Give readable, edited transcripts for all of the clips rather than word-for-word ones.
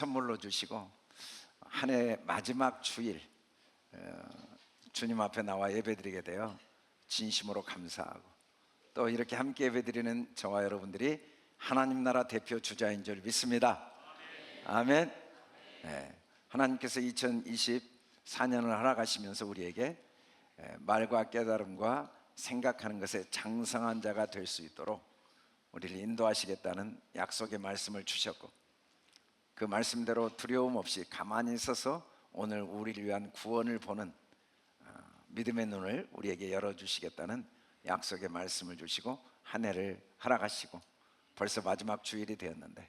선물로 주시고 한 해 마지막 주일 주님 앞에 나와 예배드리게 되어 진심으로 감사하고, 또 이렇게 함께 예배드리는 저와 여러분들이 하나님 나라 대표 주자인 줄 믿습니다. 아멘. 네. 하나님께서 2024년을 허락하시면서 우리에게 말과 깨달음과 생각하는 것에 장성한 자가 될 수 있도록 우리를 인도하시겠다는 약속의 말씀을 주셨고, 그 말씀대로 두려움 없이 가만히 서서 오늘 우리를 위한 구원을 보는 믿음의 눈을 우리에게 열어주시겠다는 약속의 말씀을 주시고 한 해를 허락하시고, 벌써 마지막 주일이 되었는데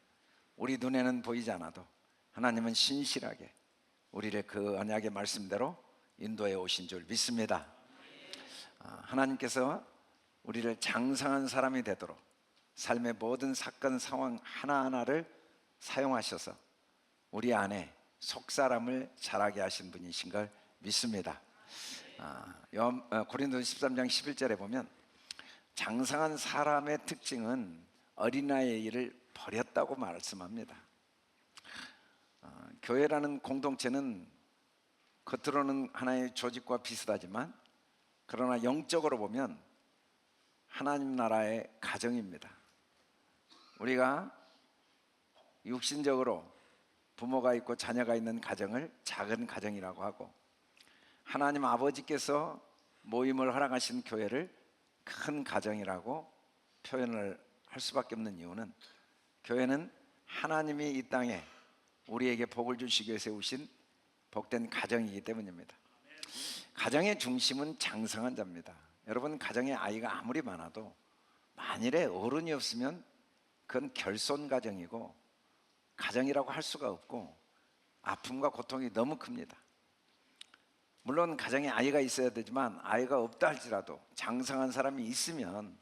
우리 눈에는 보이지 않아도 하나님은 신실하게 우리를 그 언약의 말씀대로 인도해 오신 줄 믿습니다. 하나님께서 우리를 장성한 사람이 되도록 삶의 모든 사건 상황 하나하나를 사용하셔서 우리 안에 속사람을 자라게 하신 분이신 걸 믿습니다. 고린도서 13장 11절에 보면 장성한 사람의 특징은 어린아이의 일을 버렸다고 말씀합니다. 교회라는 공동체는 겉으로는 하나의 조직과 비슷하지만 그러나 영적으로 보면 하나님 나라의 가정입니다. 우리가 육신적으로 부모가 있고 자녀가 있는 가정을 작은 가정이라고 하고, 하나님 아버지께서 모임을 허락하신 교회를 큰 가정이라고 표현을 할 수밖에 없는 이유는, 교회는 하나님이 이 땅에 우리에게 복을 주시기 위해 세우신 복된 가정이기 때문입니다. 가정의 중심은 장성한 자입니다. 여러분, 가정에 아이가 아무리 많아도 만일에 어른이 없으면 그건 결손 가정이고 가정이라고 할 수가 없고 아픔과 고통이 너무 큽니다. 물론 가정에 아이가 있어야 되지만 아이가 없다 할지라도 장성한 사람이 있으면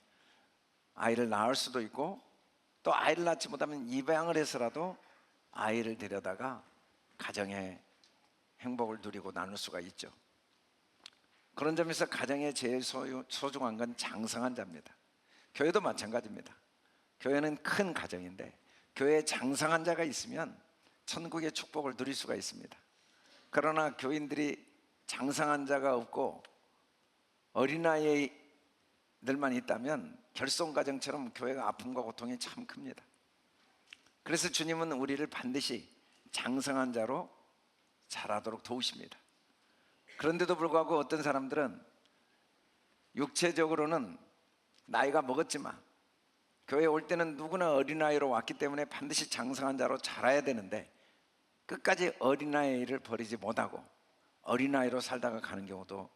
아이를 낳을 수도 있고, 또 아이를 낳지 못하면 입양을 해서라도 아이를 데려다가 가정의 행복을 누리고 나눌 수가 있죠. 그런 점에서 가정의 제일 소중한 건 장성한 자입니다. 교회도 마찬가지입니다. 교회는 큰 가정인데 교회에 장성한 자가 있으면 천국의 축복을 누릴 수가 있습니다. 그러나 교인들이 장성한 자가 없고 어린아이들만 있다면 결손가정처럼 교회가 아픔과 고통이 참 큽니다. 그래서 주님은 우리를 반드시 장성한 자로 자라도록 도우십니다. 그런데도 불구하고 어떤 사람들은 육체적으로는 나이가 먹었지만 교회에 올 때는 누구나 어린아이로 왔기 때문에 반드시 장성한 자로 자라야 되는데 끝까지 어린아이를 버리지 못하고 어린아이로 살다가 가는 경우도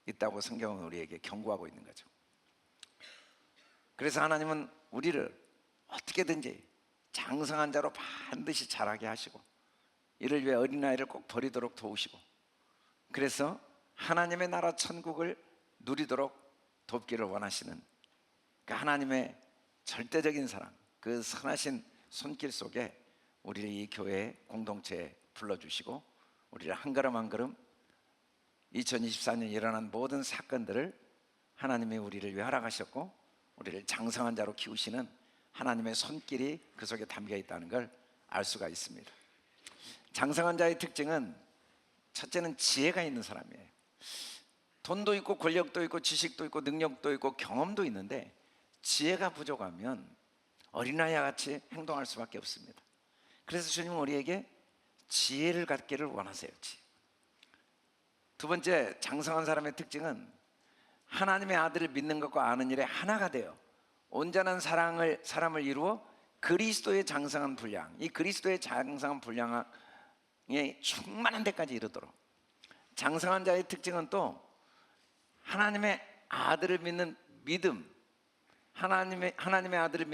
있다고 성경은 우리에게 경고하고 있는 거죠. 그래서 하나님은 우리를 어떻게든지 장성한 자로 반드시 자라게 하시고, 이를 위해 어린아이를 꼭 버리도록 도우시고, 그래서 하나님의 나라 천국을 누리도록 돕기를 원하시는 그 하나님의 절대적인 사랑, 그 선하신 손길 속에 우리를 이 교회 공동체에 불러주시고 우리를 한 걸음 한 걸음 2024년 일어난 모든 사건들을 하나님이 우리를 위해 허락하셨고 우리를 장성한 자로 키우시는 하나님의 손길이 그 속에 담겨 있다는 걸 알 수가 있습니다. 장성한 자의 특징은 첫째는 지혜가 있는 사람이에요. 돈도 있고 권력도 있고 지식도 있고 능력도 있고 경험도 있는데 지혜가 부족하면 어린아이와 같이 행동할 수밖에 없습니다. 그래서 주님은 우리에게 지혜를 갖기를 원하세요. 두 번째, 장성한 사람의 특징은 하나님의 아들을 믿는 것과 아는 일에 하나가 되어 온전한 사람을 이루어 그리스도의 장성한 분량, 이 그리스도의 장성한 분량에 충만한 데까지 이르도록. 장성한 자의 특징은 또 하나님의 아들을 믿는 믿음, 하나님의 아들을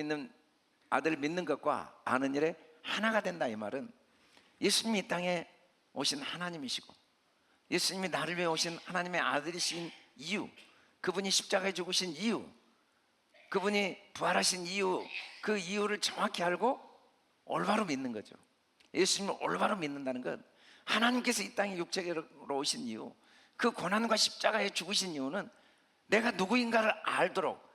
믿는 것과 아는 일에 하나가 된다. 이 말은 예수님이 이 땅에 오신 하나님이시고 예수님이 나를 위해 오신 하나님의 아들이신 이유, 그분이 십자가에 죽으신 이유, 그분이 부활하신 이유, 그 이유를 정확히 알고 올바로 믿는 거죠. 예수님을 올바로 믿는다는 건 하나님께서 이 땅에 육체로 오신 이유, 그 고난과 십자가에 죽으신 이유는 내가 누구인가를 알도록,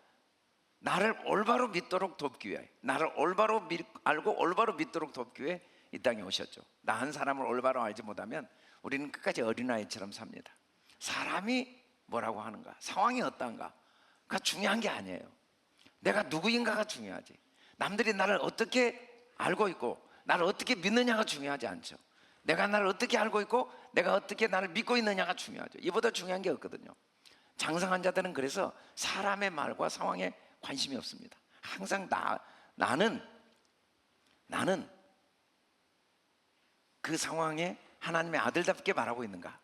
나를 올바로 믿도록 돕기 위해, 나를 올바로 알고 올바로 믿도록 돕기 위해 이 땅에 오셨죠. 나 한 사람을 올바로 알지 못하면 우리는 끝까지 어린아이처럼 삽니다. 사람이 뭐라고 하는가, 상황이 어떤가가 중요한 게 아니에요. 내가 누구인가가 중요하지. 남들이 나를 어떻게 알고 있고 나를 어떻게 믿느냐가 중요하지 않죠. 내가 나를 어떻게 알고 있고 내가 어떻게 나를 믿고 있느냐가 중요하죠. 이보다 중요한 게 없거든요. 장성한 자들은 그래서 사람의 말과 상황에 관심이 없습니다. 항상 나는 그 상황에 하나님의 아들답게 말하고 있는가?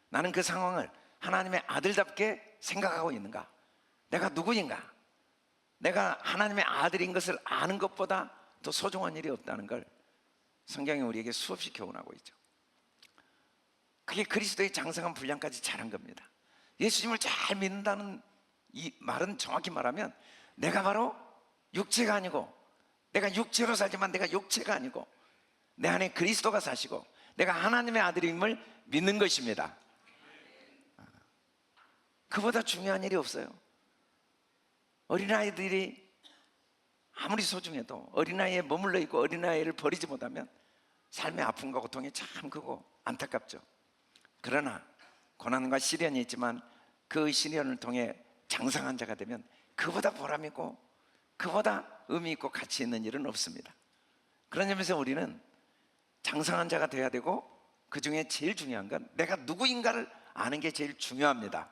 나는 그 상황을 하나님의 아들답게 생각하고 있는가? 내가 누구인가? 내가 하나님의 아들인 것을 아는 것보다 더 소중한 일이 없다는 걸 성경이 우리에게 수없이 교훈하고 있죠. 그게 그리스도의 장성한 분량까지 잘한 겁니다. 예수님을 잘 믿는다는 이 말은 정확히 말하면 내가 바로 육체가 아니고, 내가 육체로 살지만 내가 육체가 아니고 내 안에 그리스도가 사시고 내가 하나님의 아들임을 믿는 것입니다. 그보다 중요한 일이 없어요. 어린아이들이 아무리 소중해도 어린아이에 머물러 있고 어린아이를 버리지 못하면 삶의 아픔과 고통이 참 크고 안타깝죠. 그러나 고난과 시련이 있지만 그 시련을 통해 장성한 자가 되면 그보다 보람있고 그보다 의미 있고 가치 있는 일은 없습니다. 그런 점에서 우리는 장성한 자가 되어야 되고, 그 중에 제일 중요한 건 내가 누구인가를 아는 게 제일 중요합니다.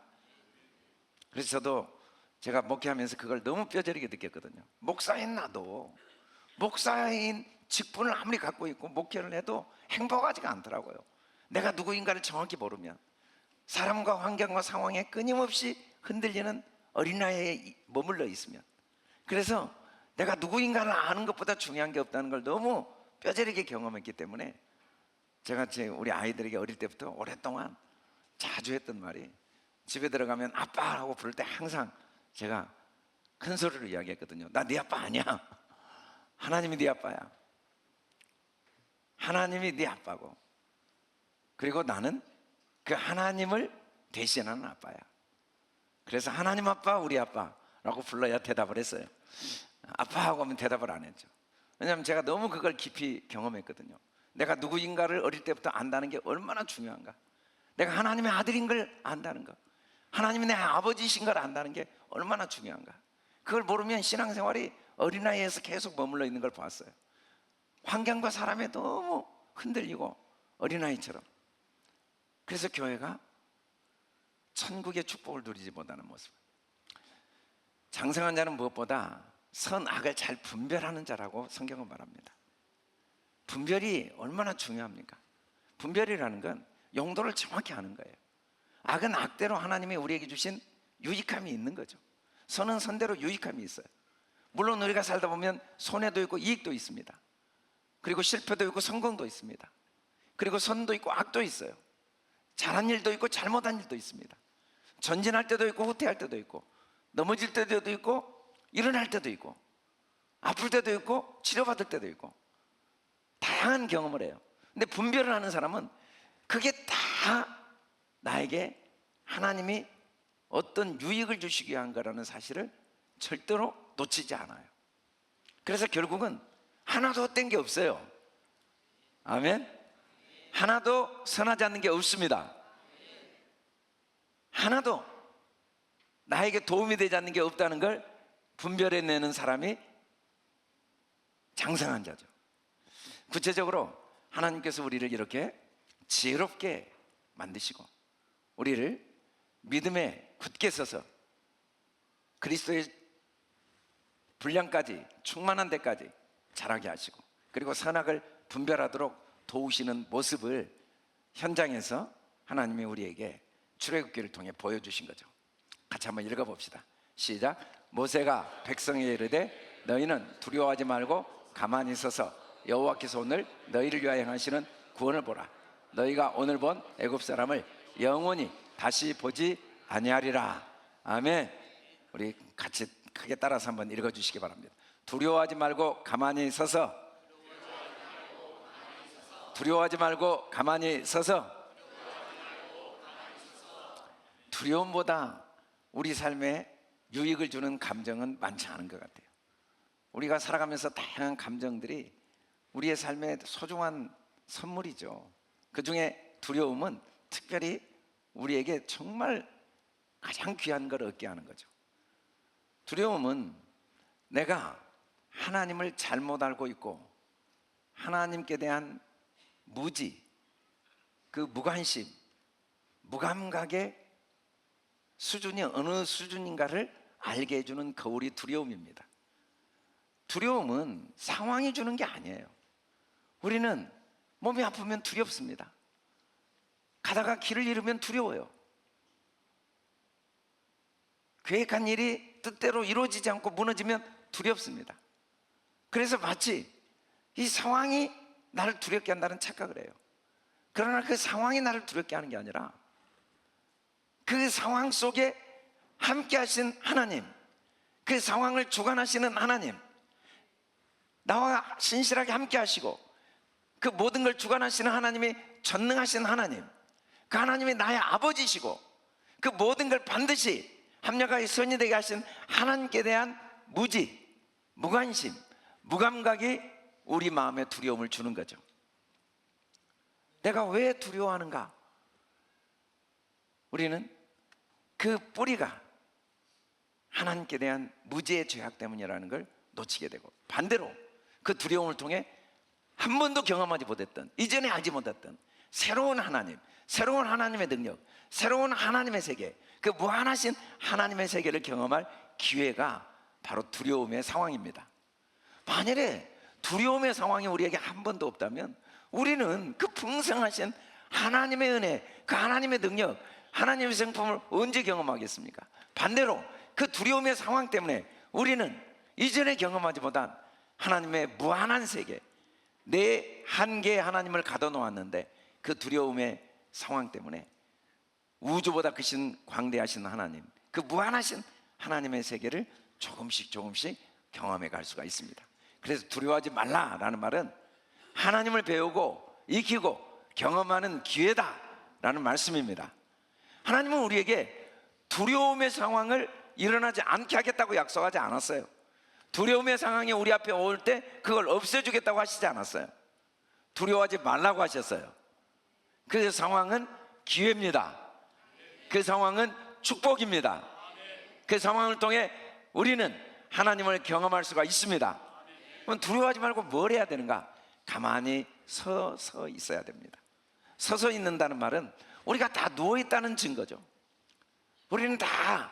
그래서 저도 제가 목회하면서 그걸 너무 뼈저리게 느꼈거든요. 목사인 나도 목사인 직분을 아무리 갖고 있고 목회를 해도 행복하지가 않더라고요. 내가 누구인가를 정확히 모르면, 사람과 환경과 상황에 끊임없이 흔들리는 어린아이에 머물러 있으면, 그래서 내가 누구인가를 아는 것보다 중요한 게 없다는 걸 너무 뼈저리게 경험했기 때문에 제가 우리 아이들에게 어릴 때부터 오랫동안 자주 했던 말이, 집에 들어가면 아빠라고 부를 때 항상 제가 큰 소리로 이야기했거든요. 나 네 아빠 아니야. 하나님이 네 아빠야. 하나님이 네 아빠고, 그리고 나는 그 하나님을 대신하는 아빠야. 그래서 하나님 아빠, 우리 아빠라고 불러야 대답을 했어요. 아빠하고 하면 대답을 안 했죠. 왜냐하면 제가 너무 그걸 깊이 경험했거든요. 내가 누구인가를 어릴 때부터 안다는 게 얼마나 중요한가. 내가 하나님의 아들인 걸 안다는 거, 하나님이 내 아버지이신 걸 안다는 게 얼마나 중요한가. 그걸 모르면 신앙생활이 어린아이에서 계속 머물러 있는 걸 봤어요. 환경과 사람에 너무 흔들리고 어린아이처럼. 그래서 교회가 천국의 축복을 누리지 못하는 모습. 장성한 자는 무엇보다 선악을 잘 분별하는 자라고 성경은 말합니다. 분별이 얼마나 중요합니까? 분별이라는 건 용도를 정확히 아는 거예요. 악은 악대로 하나님이 우리에게 주신 유익함이 있는 거죠. 선은 선대로 유익함이 있어요. 물론 우리가 살다 보면 손해도 있고 이익도 있습니다. 그리고 실패도 있고 성공도 있습니다. 그리고 선도 있고 악도 있어요. 잘한 일도 있고 잘못한 일도 있습니다. 전진할 때도 있고 후퇴할 때도 있고, 넘어질 때도 있고 일어날 때도 있고, 아플 때도 있고 치료받을 때도 있고, 다양한 경험을 해요. 근데 분별을 하는 사람은 그게 다 나에게 하나님이 어떤 유익을 주시기 위한 거라는 사실을 절대로 놓치지 않아요. 그래서 결국은 하나도 헛된 게 없어요. 아멘. 하나도 선하지 않는 게 없습니다. 하나도 나에게 도움이 되지 않는 게 없다는 걸 분별해내는 사람이 장성한 자죠. 구체적으로 하나님께서 우리를 이렇게 지혜롭게 만드시고 우리를 믿음에 굳게 서서 그리스도의 분량까지, 충만한 데까지 자라게 하시고, 그리고 선악을 분별하도록 도우시는 모습을 현장에서 하나님이 우리에게 출애굽기를 통해 보여주신 거죠. 같이 한번 읽어봅시다. 시작. 모세가 백성에게 이르되 너희는 두려워하지 말고 가만히 서서 여호와께서 오늘 너희를 위하여 행하시는 구원을 보라. 너희가 오늘 본 애굽 사람을 영원히 다시 보지 아니하리라. 아멘. 우리 같이 크게 따라서 한번 읽어주시기 바랍니다. 두려워하지 말고 가만히 서서, 두려워하지 말고 가만히 서서. 두려움보다 우리 삶에 유익을 주는 감정은 많지 않은 것 같아요. 우리가 살아가면서 다양한 감정들이 우리의 삶의 소중한 선물이죠. 그 중에 두려움은 특별히 우리에게 정말 가장 귀한 걸 얻게 하는 거죠. 두려움은 내가 하나님을 잘못 알고 있고 하나님께 대한 무지, 그 무관심, 무감각의 수준이 어느 수준인가를 알게 해주는 거울이 두려움입니다. 두려움은 상황이 주는 게 아니에요. 우리는 몸이 아프면 두렵습니다. 가다가 길을 잃으면 두려워요. 계획한 일이 뜻대로 이루어지지 않고 무너지면 두렵습니다. 그래서 마치 이 상황이 나를 두렵게 한다는 착각을 해요. 그러나 그 상황이 나를 두렵게 하는 게 아니라 그 상황 속에 함께 하신 하나님, 그 상황을 주관하시는 하나님, 나와 신실하게 함께 하시고 그 모든 걸 주관하시는 하나님이 전능하신 하나님, 그 하나님이 나의 아버지시고 그 모든 걸 반드시 합력하여 선이 되게 하신 하나님께 대한 무지, 무관심, 무감각이 우리 마음에 두려움을 주는 거죠. 내가 왜 두려워하는가? 우리는 그 뿌리가 하나님께 대한 무지의 죄악 때문이라는 걸 놓치게 되고, 반대로 그 두려움을 통해 한 번도 경험하지 못했던, 이전에 알지 못했던 새로운 하나님, 새로운 하나님의 능력, 새로운 하나님의 세계, 그 무한하신 하나님의 세계를 경험할 기회가 바로 두려움의 상황입니다. 만일에 두려움의 상황이 우리에게 한 번도 없다면 우리는 그 풍성하신 하나님의 은혜, 그 하나님의 능력, 하나님의 성품을 언제 경험하겠습니까? 반대로 그 두려움의 상황 때문에 우리는 이전에 경험하지 못한 하나님의 무한한 세계, 내 한계의 하나님을 가둬놓았는데 그 두려움의 상황 때문에 우주보다 크신 광대하신 하나님, 그 무한하신 하나님의 세계를 조금씩 경험해 갈 수가 있습니다. 그래서 두려워하지 말라라는 말은 하나님을 배우고 익히고 경험하는 기회다라는 말씀입니다. 하나님은 우리에게 두려움의 상황을 일어나지 않게 하겠다고 약속하지 않았어요. 두려움의 상황이 우리 앞에 올 때 그걸 없애주겠다고 하시지 않았어요. 두려워하지 말라고 하셨어요. 그 상황은 기회입니다. 그 상황은 축복입니다. 그 상황을 통해 우리는 하나님을 경험할 수가 있습니다. 그럼 두려워하지 말고 뭘 해야 되는가? 가만히 서서 있어야 됩니다. 서서 있는다는 말은 우리가 다 누워있다는 증거죠. 우리는 다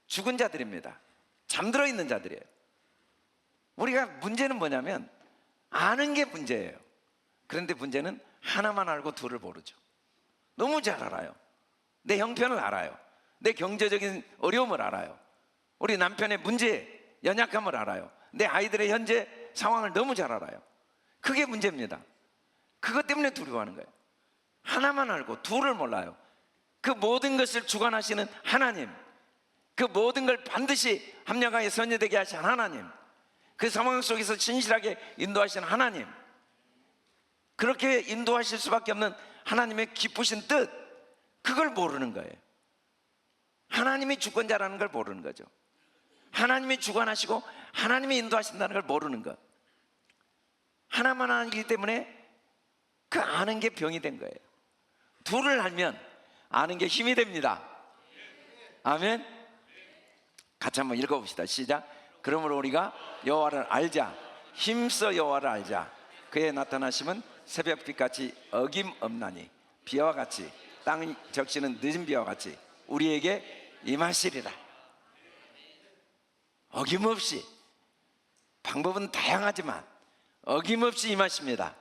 죽은 자들입니다. 잠들어 있는 자들이에요. 우리가 문제는 뭐냐면 아는 게 문제예요. 그런데 문제는 하나만 알고 둘을 모르죠. 너무 잘 알아요. 내 형편을 알아요. 내 경제적인 어려움을 알아요. 우리 남편의 문제, 연약함을 알아요. 내 아이들의 현재 상황을 너무 잘 알아요. 그게 문제입니다. 그것 때문에 두려워하는 거예요. 하나만 알고 둘을 몰라요. 그 모든 것을 주관하시는 하나님, 그 모든 걸 반드시 합력하여 선회되게 하신 하나님, 그 상황 속에서 진실하게 인도하시는 하나님, 그렇게 인도하실 수밖에 없는 하나님의 기쁘신 뜻, 그걸 모르는 거예요. 하나님이 주권자라는 걸 모르는 거죠. 하나님이 주관하시고 하나님이 인도하신다는 걸 모르는 것, 하나만 알기 때문에 그 아는 게 병이 된 거예요. 둘을 알면 아는 게 힘이 됩니다. 아멘. 같이 한번 읽어봅시다. 시작. 그러므로 우리가 여호와를 알자, 힘써 여호와를 알자. 그의 나타나심은 새벽빛같이 어김없나니 비와 같이 땅이 적시는 늦은 비와 같이 우리에게 임하시리라. 어김없이, 방법은 다양하지만 어김없이 임하십니다.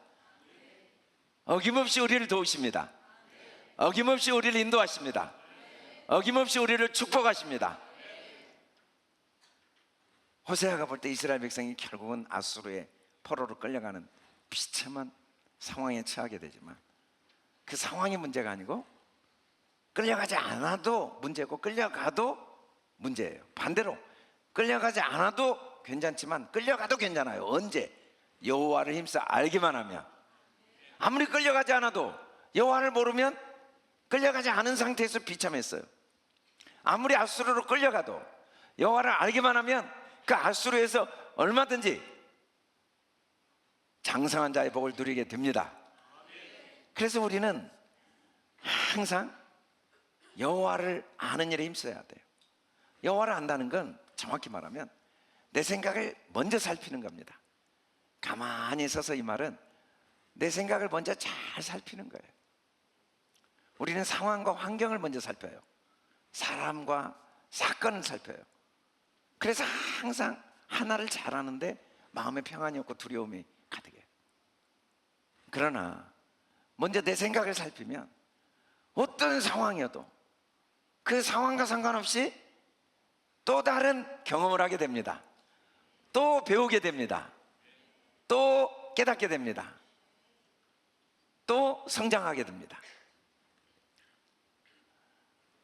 어김없이 우리를 도우십니다. 어김없이 우리를 인도하십니다. 어김없이 우리를 축복하십니다. 호세아가 볼 때 이스라엘 백성이 결국은 아수르의 포로로 끌려가는 비참한 상황에 처하게 되지만 그 상황이 문제가 아니고 끌려가지 않아도 문제고 끌려가도 문제예요. 반대로 끌려가지 않아도 괜찮지만 끌려가도 괜찮아요. 언제? 여호와를 힘써 알기만 하면. 아무리 끌려가지 않아도 여호와를 모르면 끌려가지 않은 상태에서 비참했어요. 아무리 아수르로 끌려가도 여호와를 알기만 하면 그 아수르에서 얼마든지 장성한 자의 복을 누리게 됩니다. 그래서 우리는 항상 여호와를 아는 일에 힘써야 돼요. 여호와를 안다는 건 정확히 말하면 내 생각을 먼저 살피는 겁니다. 가만히 서서 이 말은 내 생각을 먼저 잘 살피는 거예요. 우리는 상황과 환경을 먼저 살펴요. 사람과 사건을 살펴요. 그래서 항상 하나를 잘하는데 마음에 평안이 없고 두려움이 가득해요. 그러나 먼저 내 생각을 살피면 어떤 상황이어도 그 상황과 상관없이 또 다른 경험을 하게 됩니다. 또 배우게 됩니다. 또 깨닫게 됩니다. 또 성장하게 됩니다.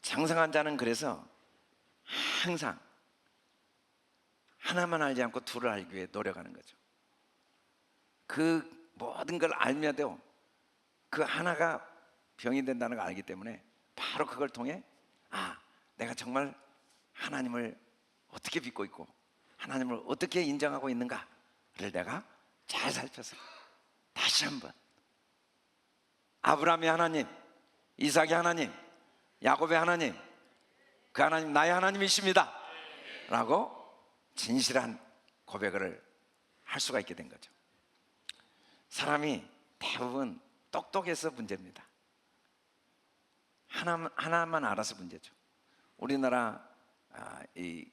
장성한 자는 그래서 항상 하나만 알지 않고 둘을 알기 위해 노력하는 거죠. 그 모든 걸 알며도 그 하나가 병이 된다는 걸 알기 때문에 바로 그걸 통해 내가 정말 하나님을 어떻게 믿고 있고 하나님을 어떻게 인정하고 있는가를 내가 잘 살펴서 다시 한번 아브라함의 하나님, 이삭의 하나님, 야곱의 하나님, 그 하나님 나의 하나님이십니다 라고 진실한 고백을 할 수가 있게 된 거죠. 사람이 대부분 똑똑해서 문제입니다. 하나만 알아서 문제죠. 우리나라 이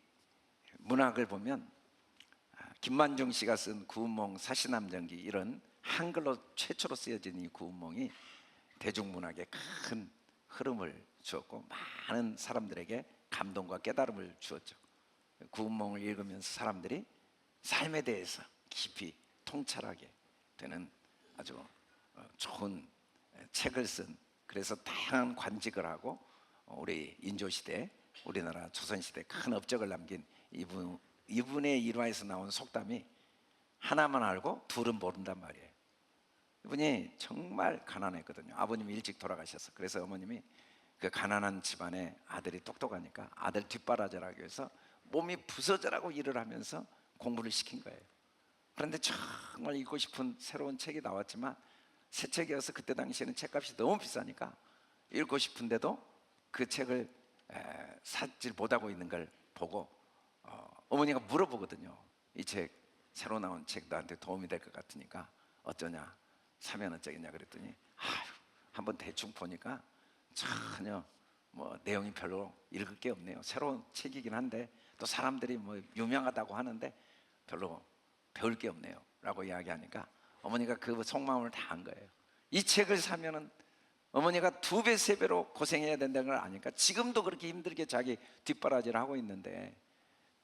문학을 보면 김만중 씨가 쓴 구운몽, 사시남전기 이런 한글로 최초로 쓰여진 이 구운몽이 대중문학에 큰 흐름을 주었고 많은 사람들에게 감동과 깨달음을 주었죠. 구운몽을 읽으면서 사람들이 삶에 대해서 깊이 통찰하게 되는 아주 좋은 책을 쓴, 그래서 다양한 관직을 하고 우리 인조시대, 우리나라 조선시대에 큰 업적을 남긴 이분의 일화에서 나온 속담이 하나만 알고 둘은 모른단 말이에요. 이분이 정말 가난했거든요. 아버님이 일찍 돌아가셔서. 그래서 어머님이 그 가난한 집안에 아들이 똑똑하니까 아들 뒷바라지하기 위해서 몸이 부서져라고 일을 하면서 공부를 시킨 거예요. 그런데 정말 읽고 싶은 새로운 책이 나왔지만 새 책이어서 그때 당시에는 책값이 너무 비싸니까 읽고 싶은데도 그 책을 사질 못하고 있는 걸 보고 어머니가 물어보거든요. 이 책, 새로 나온 책 너한테 도움이 될 것 같으니까 어쩌냐, 사면 어쩌겠냐 그랬더니 한번 대충 보니까 전혀 뭐 내용이 별로 읽을 게 없네요. 새로운 책이긴 한데 또 사람들이 뭐 유명하다고 하는데 별로 배울 게 없네요 라고 이야기하니까 어머니가 그 속마음을 다 한 거예요. 이 책을 사면은 어머니가 2배, 3배로 고생해야 된다는 걸 아니까 지금도 그렇게 힘들게 자기 뒷바라지를 하고 있는데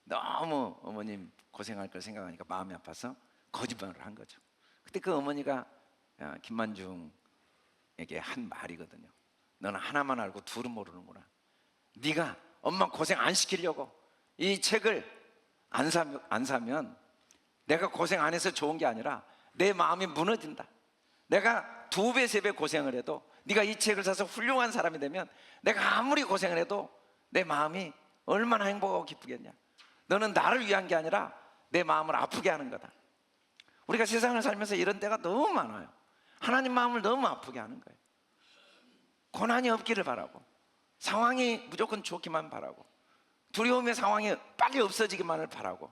너무 어머님 고생할 걸 생각하니까 마음이 아파서 거짓말을 한 거죠. 그때 그 어머니가 김만중에게 한 말이거든요. 너는 하나만 알고 둘은 모르는구나. 네가 엄마 고생 안 시키려고 이 책을 안 사면 내가 고생 안 해서 좋은 게 아니라 내 마음이 무너진다. 내가 2배, 3배 고생을 해도 네가 이 책을 사서 훌륭한 사람이 되면 내가 아무리 고생을 해도 내 마음이 얼마나 행복하고 기쁘겠냐. 너는 나를 위한 게 아니라 내 마음을 아프게 하는 거다. 우리가 세상을 살면서 이런 때가 너무 많아요. 하나님 마음을 너무 아프게 하는 거예요. 고난이 없기를 바라고, 상황이 무조건 좋기만 바라고, 두려움의 상황이 빨리 없어지기만을 바라고.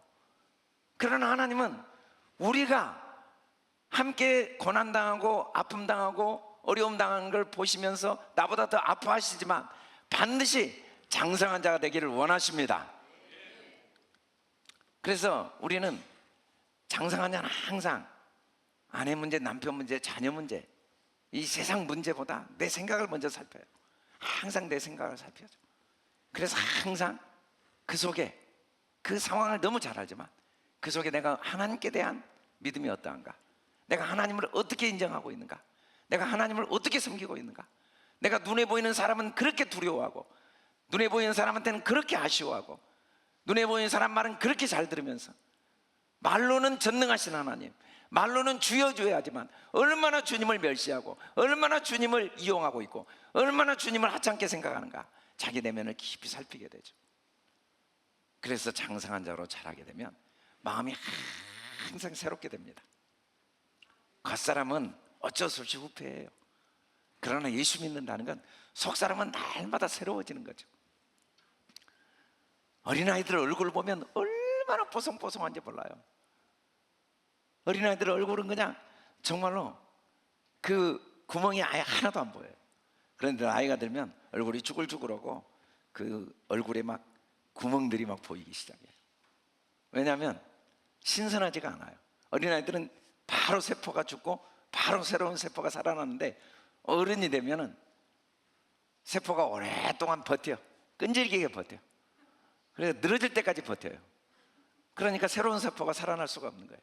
그러나 하나님은 우리가 함께 고난당하고 아픔당하고 어려움 당하는 걸 보시면서 나보다 더 아파하시지만 반드시 장성한 자가 되기를 원하십니다. 그래서 우리는 장성한 자는 항상 아내 문제, 남편 문제, 자녀 문제, 이 세상 문제보다 내 생각을 먼저 살펴요. 항상 내 생각을 살펴죠. 그래서 항상 그 속에, 그 상황을 너무 잘 알지만 그 속에 내가 하나님께 대한 믿음이 어떠한가, 내가 하나님을 어떻게 인정하고 있는가, 내가 하나님을 어떻게 섬기고 있는가, 내가 눈에 보이는 사람은 그렇게 두려워하고 눈에 보이는 사람한테는 그렇게 아쉬워하고 눈에 보이는 사람 말은 그렇게 잘 들으면서 말로는 전능하신 하나님, 말로는 주여 주여 하지만 얼마나 주님을 멸시하고 얼마나 주님을 이용하고 있고 얼마나 주님을 하찮게 생각하는가, 자기 내면을 깊이 살피게 되죠. 그래서 장성한 자로 자라게 되면 마음이 항상 새롭게 됩니다. 겉사람은 어쩔 수 없이 후패예요. 그러나 예수 믿는다는 건 속사람은 날마다 새로워지는 거죠. 어린아이들 얼굴을 보면 얼마나 뽀송뽀송한지 몰라요. 어린아이들 얼굴은 그냥 정말로 그 구멍이 아예 하나도 안 보여요. 그런데 나이가 들면 얼굴이 쭈글쭈글하고 그 얼굴에 막 구멍들이 막 보이기 시작해요. 왜냐하면 신선하지가 않아요. 어린아이들은 바로 세포가 죽고 바로 새로운 세포가 살아나는데, 어른이 되면은 세포가 오랫동안 버텨, 끈질기게 버텨. 그래서 늘어질 때까지 버텨요. 그러니까 새로운 세포가 살아날 수가 없는 거예요.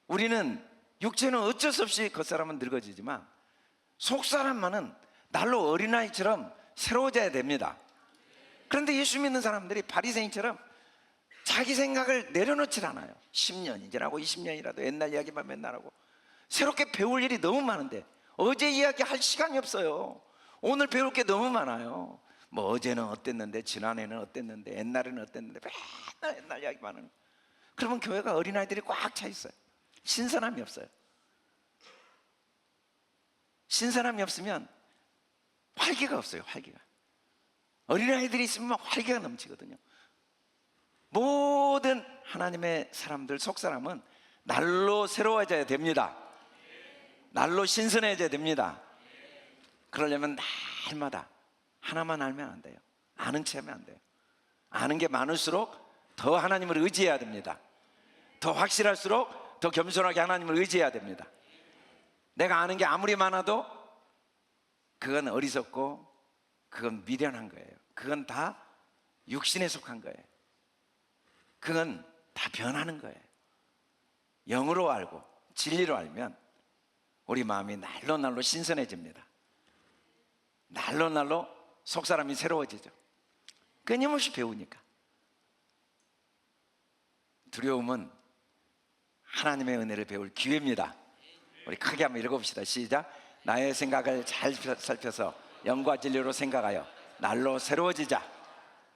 우리는 육체는 어쩔 수 없이 겉사람은 늙어지지만 속사람만은 날로 어린아이처럼 새로워져야 됩니다. 그런데 예수 믿는 사람들이 바리새인처럼 자기 생각을 내려놓질 않아요. 10년이 지나고 20년이라도 옛날 이야기만 맨날 하고, 새롭게 배울 일이 너무 많은데 어제 이야기 할 시간이 없어요. 오늘 배울 게 너무 많아요. 뭐 어제는 어땠는데, 지난해는 어땠는데, 옛날에는 어땠는데, 맨날 옛날 이야기만 하는. 그러면 교회가 어린아이들이 꽉 차 있어요. 신선함이 없어요. 신선함이 없으면 활기가 없어요. 활기가. 어린아이들이 있으면 활기가 넘치거든요. 모든 하나님의 사람들, 속사람은 날로 새로워져야 됩니다. 날로 신선해져야 됩니다. 그러려면 날마다 하나만 알면 안 돼요. 아는 체 하면 안 돼요. 아는 게 많을수록 더 하나님을 의지해야 됩니다. 더 확실할수록 더 겸손하게 하나님을 의지해야 됩니다. 내가 아는 게 아무리 많아도 그건 어리석고 그건 미련한 거예요. 그건 다 육신에 속한 거예요. 그건 다 변하는 거예요. 영으로 알고 진리로 알면 우리 마음이 날로 날로 신선해집니다. 날로 날로 속사람이 새로워지죠. 끊임없이 배우니까. 두려움은 하나님의 은혜를 배울 기회입니다. 우리 크게 한번 읽어봅시다. 시작. 나의 생각을 잘 살펴서 영과 진리로 생각하여 날로 새로워지자.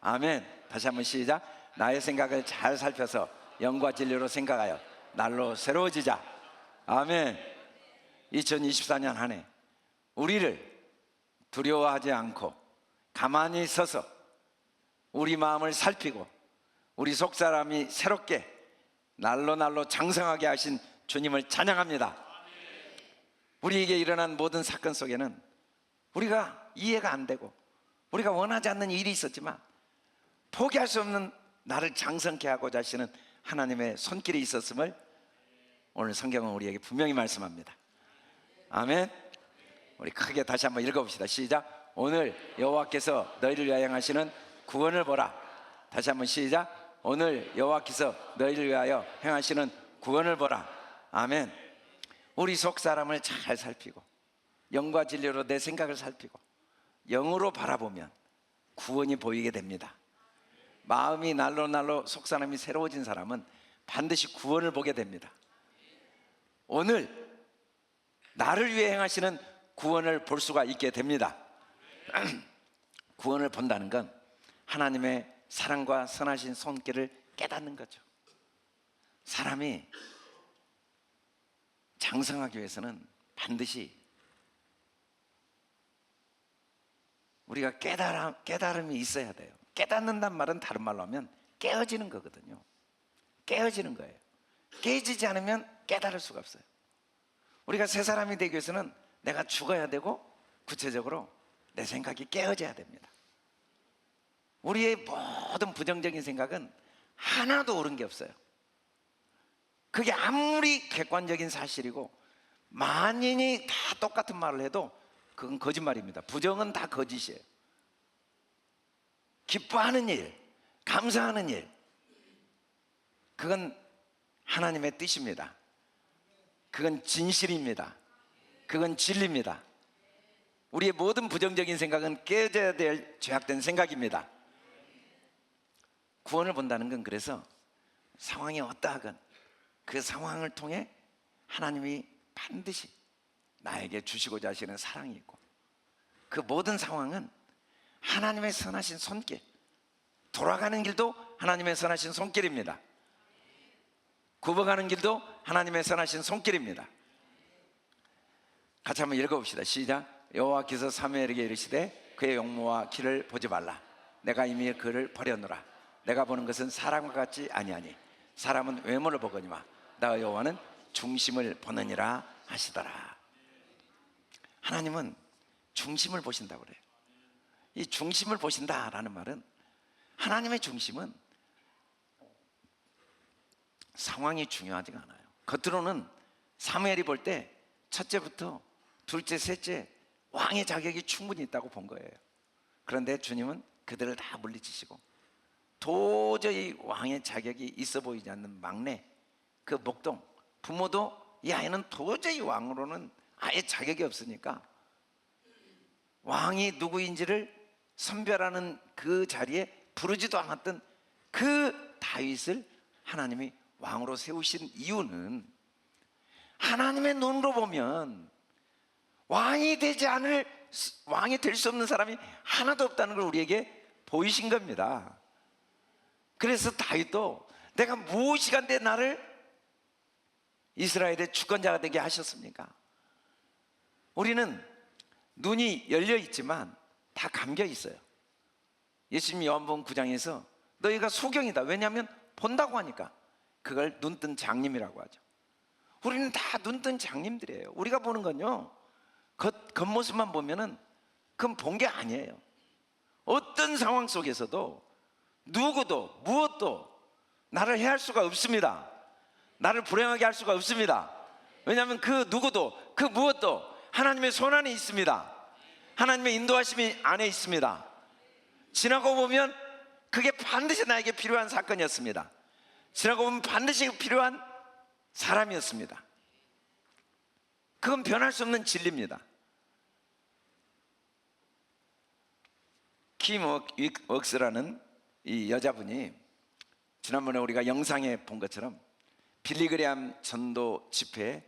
아멘. 다시 한번 시작. 나의 생각을 잘 살펴서 영과 진리로 생각하여 날로 새로워지자. 아멘. 2024년 한 해 우리를 두려워하지 않고 가만히 서서 우리 마음을 살피고 우리 속사람이 새롭게 날로 날로 장성하게 하신 주님을 찬양합니다. 우리에게 일어난 모든 사건 속에는 우리가 이해가 안 되고 우리가 원하지 않는 일이 있었지만 포기할 수 없는 나를 장성케 하고자 하시는 하나님의 손길이 있었음을 오늘 성경은 우리에게 분명히 말씀합니다. 아멘. 우리 크게 다시 한번 읽어봅시다. 시작. 오늘 여호와께서 너희를 위하여 하시는 구원을 보라. 다시 한번 시작. 오늘 여호와께서 너희를 위하여 행하시는 구원을 보라. 아멘. 우리 속 사람을 잘 살피고 영과 진리로 내 생각을 살피고 영으로 바라보면 구원이 보이게 됩니다. 마음이 날로 날로 속 사람이 새로워진 사람은 반드시 구원을 보게 됩니다. 오늘 나를 위해 행하시는 구원을 볼 수가 있게 됩니다. 구원을 본다는 건 하나님의 사랑과 선하신 손길을 깨닫는 거죠. 사람이 장성하기 위해서는 반드시 우리가 깨달음이 있어야 돼요. 깨닫는단 말은 다른 말로 하면 깨어지는 거거든요. 깨어지는 거예요. 깨어지지 않으면 깨달을 수가 없어요. 우리가 새 사람이 되기 위해서는 내가 죽어야 되고 구체적으로 내 생각이 깨어져야 됩니다. 우리의 모든 부정적인 생각은 하나도 옳은 게 없어요. 그게 아무리 객관적인 사실이고 만인이 다 똑같은 말을 해도 그건 거짓말입니다. 부정은 다 거짓이에요. 기뻐하는 일, 감사하는 일, 그건 하나님의 뜻입니다. 그건 진실입니다. 그건 진리입니다. 우리의 모든 부정적인 생각은 깨져야 될 죄악된 생각입니다. 구원을 본다는 건 그래서 상황이 어떠하건 그 상황을 통해 하나님이 반드시 나에게 주시고자 하시는 사랑이 있고 그 모든 상황은 하나님의 선하신 손길, 돌아가는 길도 하나님의 선하신 손길입니다. 굽어가는 길도 하나님의 선하신 손길입니다. 같이 한번 읽어봅시다. 시작. 여호와께서 사무엘에게 이르시되 그의 용모와 길을 보지 말라. 내가 이미 그를 버렸노라. 내가 보는 것은 사람과 같지 아니하니 사람은 외모를 보거니와 나 여호와는 중심을 보느니라 하시더라. 하나님은 중심을 보신다고 그래요. 이 중심을 보신다라는 말은, 하나님의 중심은 상황이 중요하지가 않아요. 겉으로는 사무엘이 볼 때 첫째부터 둘째, 셋째 왕의 자격이 충분히 있다고 본 거예요. 그런데 주님은 그들을 다 물리치시고 도저히 왕의 자격이 있어 보이지 않는 막내, 그 목동 부모도 이 아이는 도저히 왕으로는 아예 자격이 없으니까 왕이 누구인지를 선별하는 그 자리에 부르지도 않았던 그 다윗을 하나님이 왕으로 세우신 이유는, 하나님의 눈으로 보면 왕이 될 수 없는 사람이 하나도 없다는 걸 우리에게 보이신 겁니다. 그래서 다윗도 내가 무엇이 간데 나를 이스라엘의 주권자가 되게 하셨습니까? 우리는 눈이 열려 있지만 다 감겨 있어요. 예수님이 요한복음 9장에서 너희가 소경이다, 왜냐하면 본다고 하니까, 그걸 눈뜬 장님이라고 하죠. 우리는 다 눈뜬 장님들이에요. 우리가 보는 건요, 겉모습만 보면은 그건 본 게 아니에요. 어떤 상황 속에서도 누구도 무엇도 나를 해할 수가 없습니다. 나를 불행하게 할 수가 없습니다. 왜냐하면 그 누구도 그 무엇도 하나님의 손 안에 있습니다. 하나님의 인도하심이 안에 있습니다. 지나고 보면 그게 반드시 나에게 필요한 사건이었습니다. 지나고 보면 반드시 필요한 사람이었습니다. 그건 변할 수 없는 진리입니다. 킴 웍스라는 이 여자분이 지난번에 우리가 영상에 본 것처럼 빌리그레암 전도 집회에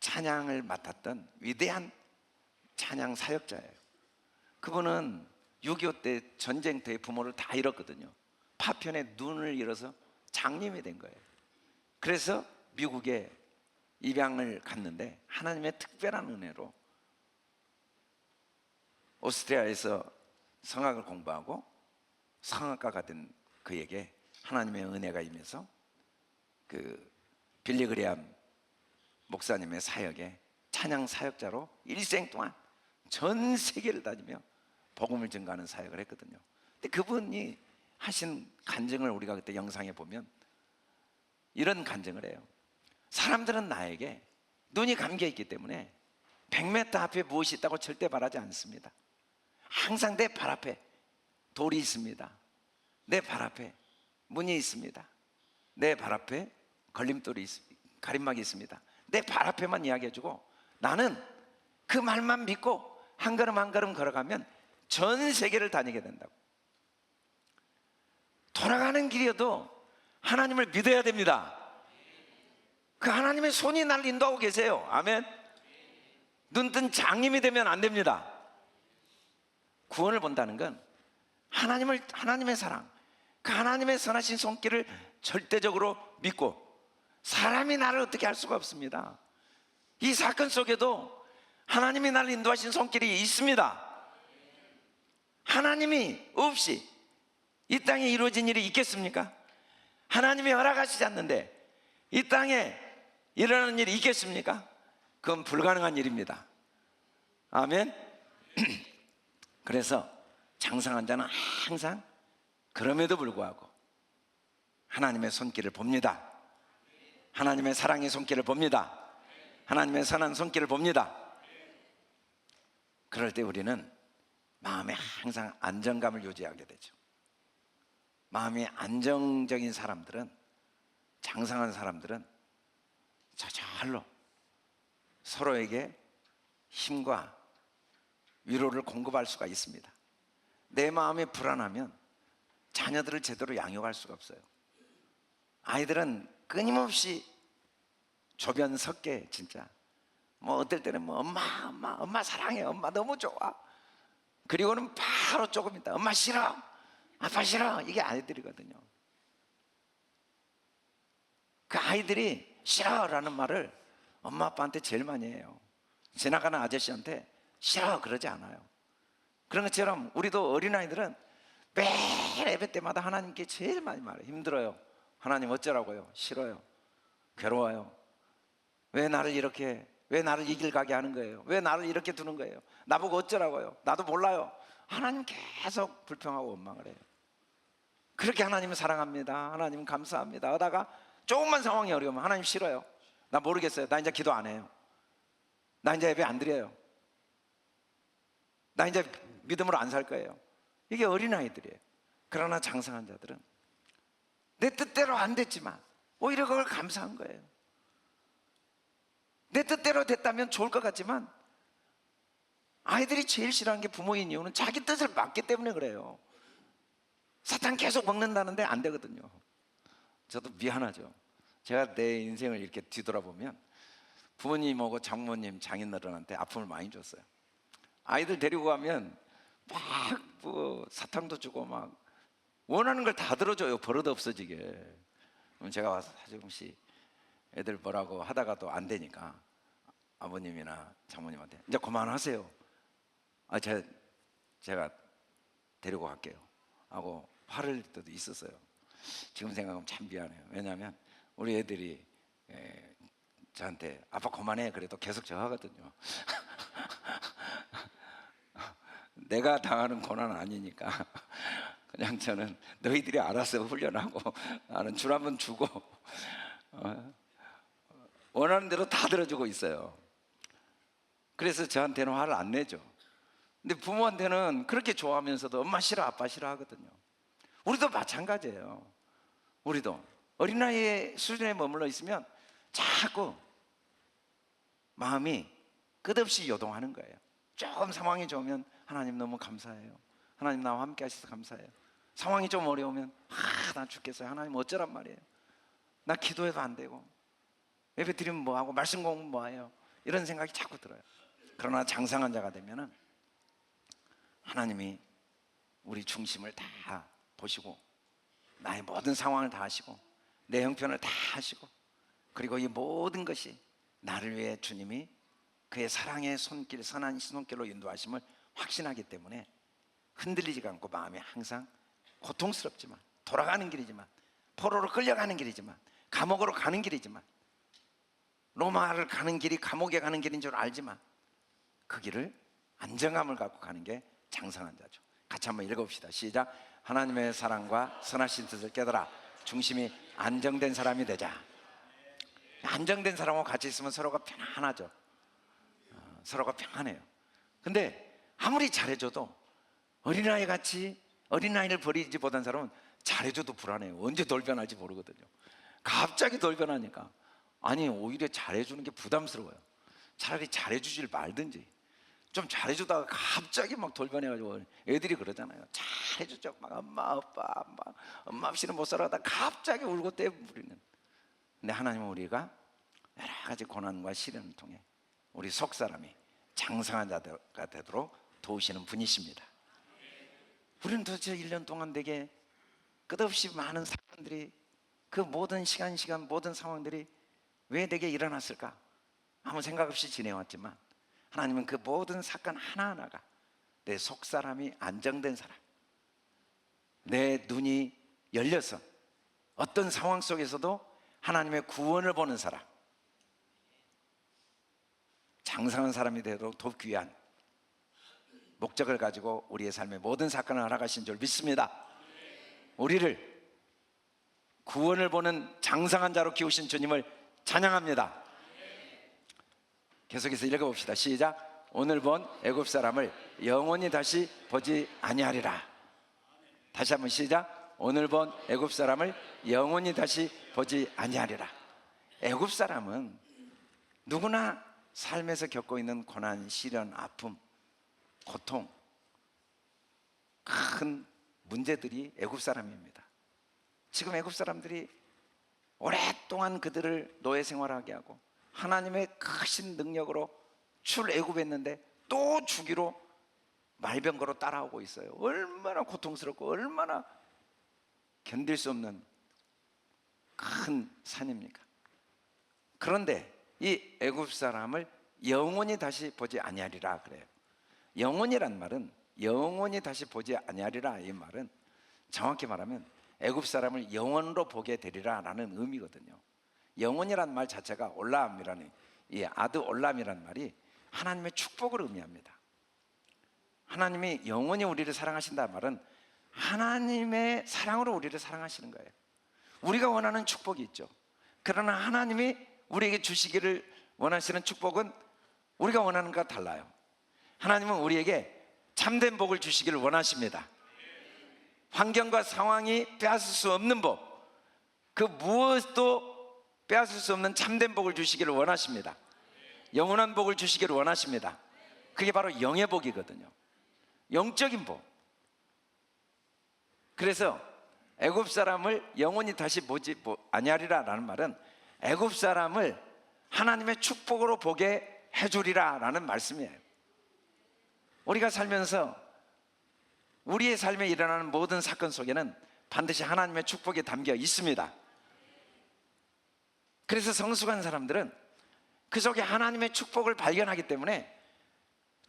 찬양을 맡았던 위대한 찬양 사역자예요. 그분은 6.25 때 전쟁터에 부모를 다 잃었거든요. 파편에 눈을 잃어서 장님이 된 거예요. 그래서 미국에 입양을 갔는데 하나님의 특별한 은혜로 오스트리아에서 성악을 공부하고 성악가가 된 그에게 하나님의 은혜가 임해서 그 빌리그레암 목사님의 사역에 찬양 사역자로 일생 동안 전 세계를 다니며 복음을 증거하는 사역을 했거든요. 근데 그분이 하신 간증을 우리가 그때 영상에 보면 이런 간증을 해요. 사람들은 나에게 눈이 감겨 있기 때문에 100m 앞에 무엇이 있다고 절대 말하지 않습니다. 항상 내 발 앞에 돌이 있습니다. 내 발 앞에 문이 있습니다. 내 발 앞에 가림막이 있습니다. 내 발 앞에만 이야기해주고 나는 그 말만 믿고 한 걸음 한 걸음 걸어가면 전 세계를 다니게 된다고. 돌아가는 길이어도 하나님을 믿어야 됩니다. 그 하나님의 손이 날 인도하고 계세요. 아멘. 눈뜬 장님이 되면 안 됩니다. 구원을 본다는 건 하나님의 사랑, 그 하나님의 선하신 손길을 절대적으로 믿고, 사람이 나를 어떻게 할 수가 없습니다. 이 사건 속에도 하나님이 나를 인도하신 손길이 있습니다. 하나님이 없이 이 땅에 이루어진 일이 있겠습니까? 하나님이 허락하시지 않는데 이 땅에 일어나는 일이 있겠습니까? 그건 불가능한 일입니다. 아멘. 그래서 장성한 자는 항상 그럼에도 불구하고 하나님의 손길을 봅니다. 하나님의 사랑의 손길을 봅니다. 하나님의 선한 손길을 봅니다. 그럴 때 우리는 마음에 항상 안정감을 유지하게 되죠. 마음이 안정적인 사람들은, 장성한 사람들은 저절로 서로에게 힘과 위로를 공급할 수가 있습니다. 내 마음이 불안하면 자녀들을 제대로 양육할 수가 없어요. 아이들은 끊임없이 조변 섞게, 진짜 뭐 어떨 때는 뭐 엄마 사랑해, 엄마 너무 좋아, 그리고는 바로 조금 있다 엄마 싫어, 아빠 싫어, 이게 아이들이거든요. 그 아이들이 싫어라는 말을 엄마 아빠한테 제일 많이 해요. 지나가는 아저씨한테 싫어 그러지 않아요. 그런 것처럼 우리도 어린아이들은 매일 예배 때마다 하나님께 제일 많이 말해요. 힘들어요. 하나님 어쩌라고요? 싫어요. 괴로워요. 왜 나를 이 길 가게 하는 거예요? 왜 나를 이렇게 두는 거예요? 나보고 어쩌라고요? 나도 몰라요. 하나님 계속 불평하고 원망을 해요. 그렇게 하나님은 사랑합니다, 하나님 감사합니다 하다가 조금만 상황이 어려우면 하나님 싫어요. 나 모르겠어요. 나 이제 기도 안 해요. 나 이제 예배 안 드려요. 나 이제 믿음으로 안 살 거예요. 이게 어린아이들이에요. 그러나 장성한 자들은 내 뜻대로 안 됐지만 오히려 그걸 감사한 거예요. 내 뜻대로 됐다면 좋을 것 같지만 아이들이 제일 싫어하는 게 부모인 이유는 자기 뜻을 맞기 때문에 그래요. 사탄 계속 먹는다는데 안 되거든요. 저도 미안하죠. 제가 내 인생을 이렇게 뒤돌아보면 부모님하고 장모님, 장인어른한테 아픔을 많이 줬어요. 아이들 데리고 가면 막 뭐 사탕도 주고 막 원하는 걸 다 들어줘요. 버릇 없어지게. 그럼 제가 와서 사정없이 애들 뭐라고 하다가도 안 되니까 아버님이나 장모님한테 이제 그만하세요. 제가 데리고 갈게요 하고 화를 낼 때도 있었어요. 지금 생각하면 참 미안해요. 왜냐하면 우리 애들이 저한테 아빠 그만해 그래도 계속 저 하거든요. 내가 당하는 고난은 아니니까 그냥 저는 너희들이 알아서 훈련하고 나는 줄 한번 주고 원하는 대로 다 들어주고 있어요. 그래서 저한테는 화를 안 내죠. 근데 부모한테는 그렇게 좋아하면서도 엄마 싫어 아빠 싫어 하거든요. 우리도 마찬가지예요. 우리도 어린아이의 수준에 머물러 있으면 자꾸 마음이 끝없이 요동하는 거예요. 조금 상황이 좋으면 하나님 너무 감사해요. 하나님 나와 함께 하셔서 감사해요. 상황이 좀 어려우면 나 죽겠어요. 하나님 어쩌란 말이에요. 나 기도해도 안 되고 예배 드리면 뭐하고 말씀 공부 뭐해요. 이런 생각이 자꾸 들어요. 그러나 장성한 자가 되면은 하나님이 우리 중심을 다 보시고 나의 모든 상황을 다 하시고 내 형편을 다 하시고 그리고 이 모든 것이 나를 위해 주님이 그의 사랑의 손길, 선한 손길로 인도하심을 확신하기 때문에 흔들리지가 않고 마음이 항상 고통스럽지만 돌아가는 길이지만 포로로 끌려가는 길이지만 감옥으로 가는 길이지만 로마를 가는 길이 감옥에 가는 길인 줄 알지만 그 길을 안정감을 갖고 가는 게 장성한 자죠. 같이 한번 읽어봅시다. 시작. 하나님의 사랑과 선하신 뜻을 깨달아 중심이 안정된 사람이 되자. 안정된 사람하고 같이 있으면 서로가 편안하죠. 서로가 평안해요. 근데 아무리 잘해줘도 어린아이 같이 어린아이를 버리지 못한 사람은 잘해줘도 불안해요. 언제 돌변할지 모르거든요. 갑자기 돌변하니까 아니 오히려 잘해주는 게 부담스러워요. 차라리 잘해주질 말든지 좀 잘해주다가 갑자기 막 돌변해가지고 애들이 그러잖아요. 잘해주죠. 막 엄마 없이는 못 살아다 갑자기 울고 떼부리는. 근데 하나님은 우리가 여러 가지 고난과 시련을 통해 우리 속 사람이 장성한 자가 되도록 도우시는 분이십니다. 우리는 도대체 1년 동안 되게 끝없이 많은 사건들이 그 모든 시간 모든 상황들이 왜 내게 일어났을까 아무 생각 없이 지내왔지만 하나님은 그 모든 사건 하나하나가 내 속 사람이 안정된 사람, 내 눈이 열려서 어떤 상황 속에서도 하나님의 구원을 보는 사람, 장성한 사람이 되도록 더 귀한 목적을 가지고 우리의 삶의 모든 사건을 알아가신 줄 믿습니다. 우리를 구원을 보는 장성한 자로 키우신 주님을 찬양합니다. 계속해서 읽어봅시다. 시작. 오늘 본 애굽 사람을 영원히 다시 보지 아니하리라. 다시 한번 시작. 오늘 본 애굽 사람을 영원히 다시 보지 아니하리라. 애굽 사람은 누구나 삶에서 겪고 있는 고난, 시련, 아픔, 고통, 큰 문제들이 애굽 사람입니다. 지금 애굽 사람들이 오랫동안 그들을 노예 생활하게 하고 하나님의 크신 능력으로 출애굽했는데 또 주기로 말병거로 따라오고 있어요. 얼마나 고통스럽고 얼마나 견딜 수 없는 큰 산입니까? 그런데 이 애굽 사람을 영원히 다시 보지 아니하리라 그래요. 영원이란 말은 영원히 다시 보지 아니하리라, 이 말은 정확히 말하면 애굽 사람을 영원으로 보게 되리라 라는 의미거든요. 영원이란 말 자체가 올람이라는, 이 아드 올람이란 말이 하나님의 축복을 의미합니다. 하나님이 영원히 우리를 사랑하신다는 말은 하나님의 사랑으로 우리를 사랑하시는 거예요. 우리가 원하는 축복이 있죠. 그러나 하나님이 우리에게 주시기를 원하시는 축복은 우리가 원하는 것과 달라요. 하나님은 우리에게 참된 복을 주시기를 원하십니다. 환경과 상황이 빼앗을 수 없는 복, 그 무엇도 빼앗을 수 없는 참된 복을 주시기를 원하십니다. 영원한 복을 주시기를 원하십니다. 그게 바로 영의 복이거든요. 영적인 복. 그래서 애굽 사람을 영원히 다시 보지 아니하리라 라는 말은 애굽 사람을 하나님의 축복으로 보게 해주리라 라는 말씀이에요. 우리가 살면서 우리의 삶에 일어나는 모든 사건 속에는 반드시 하나님의 축복이 담겨 있습니다. 그래서 성숙한 사람들은 그 속에 하나님의 축복을 발견하기 때문에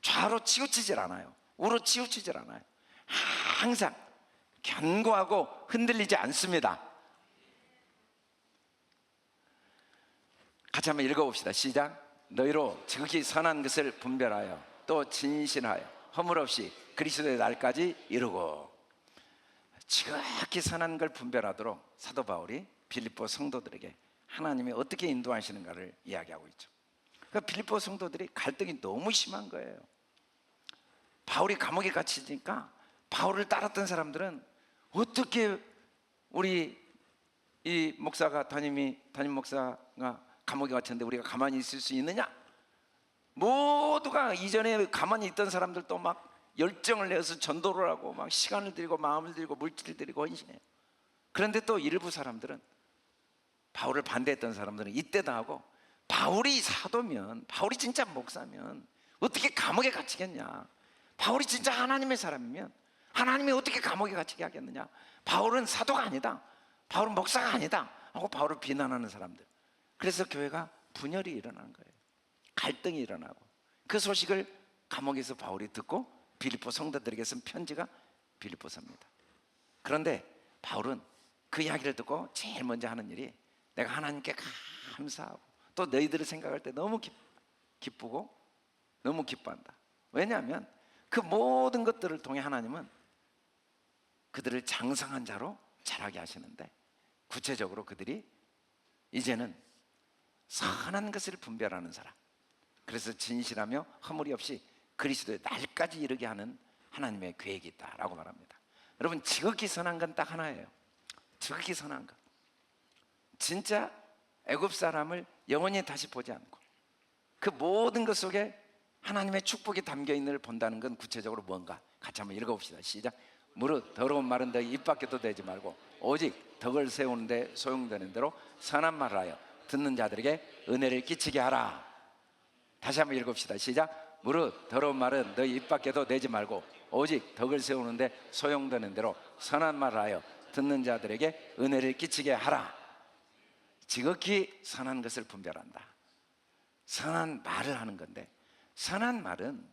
좌로 치우치질 않아요. 우로 치우치질 않아요. 항상 견고하고 흔들리지 않습니다. 같이 한번 읽어봅시다. 시작. 너희로 지극히 선한 것을 분별하여 또 진실하여 허물 없이 그리스도의 날까지 이루고. 지극히 선한 걸 분별하도록 사도 바울이 빌립보 성도들에게 하나님이 어떻게 인도하시는가를 이야기하고 있죠. 그러니까 빌립보 성도들이 갈등이 너무 심한 거예요. 바울이 감옥에 갇히니까 바울을 따랐던 사람들은 어떻게 우리 이 목사가 담임 목사가 감옥에 갇혔는데 우리가 가만히 있을 수 있느냐? 모두가 이전에 가만히 있던 사람들도 막 열정을 내서 전도를 하고 막 시간을 들이고 마음을 들이고 물질을 들이고 헌신해요. 그런데 또 일부 사람들은, 바울을 반대했던 사람들은 이때도 하고, 바울이 사도면, 바울이 진짜 목사면 어떻게 감옥에 갇히겠냐? 바울이 진짜 하나님의 사람이면 하나님이 어떻게 감옥에 갇히게 하겠느냐? 바울은 사도가 아니다, 바울은 목사가 아니다 하고 바울을 비난하는 사람들. 그래서 교회가 분열이 일어나는 거예요. 갈등이 일어나고, 그 소식을 감옥에서 바울이 듣고 빌립보 성도들에게 쓴 편지가 빌립보서입니다. 그런데 바울은 그 이야기를 듣고 제일 먼저 하는 일이, 내가 하나님께 감사하고 또 너희들을 생각할 때 너무 기쁘고 너무 기뻐한다. 왜냐하면 그 모든 것들을 통해 하나님은 그들을 장성한 자로 자라게 하시는데, 구체적으로 그들이 이제는 선한 것을 분별하는 사람, 그래서 진실하며 허물이 없이 그리스도의 날까지 이르게 하는 하나님의 계획이 있다라고 말합니다. 여러분, 지극히 선한 건 딱 하나예요. 지극히 선한 것. 진짜 애굽 사람을 영원히 다시 보지 않고 그 모든 것 속에 하나님의 축복이 담겨 있는 걸 본다는 건 구체적으로 뭔가 같이 한번 읽어봅시다. 시작. 무릇 더러운 말은 너희 입 밖에도 대지 말고 오직 덕을 세우는 데 소용되는 대로 선한 말을 하여 듣는 자들에게 은혜를 끼치게 하라. 다시 한번 읽읍시다. 시작. 무릇 더러운 말은 너희 입 밖에도 내지 말고 오직 덕을 세우는 데 소용되는 대로 선한 말을 하여 듣는 자들에게 은혜를 끼치게 하라. 지극히 선한 것을 분별한다. 선한 말을 하는 건데, 선한 말은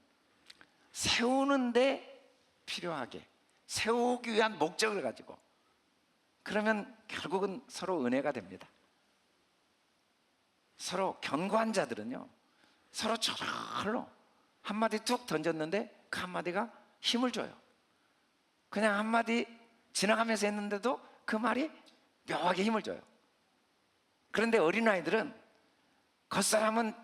세우는데 필요하게, 세우기 위한 목적을 가지고, 그러면 결국은 서로 은혜가 됩니다. 서로 견고한 자들은요, 서로 저절로 한마디 툭 던졌는데 그 한마디가 힘을 줘요. 그냥 한마디 지나가면서 했는데도 그 말이 묘하게 힘을 줘요. 그런데 어린아이들은, 겉사람은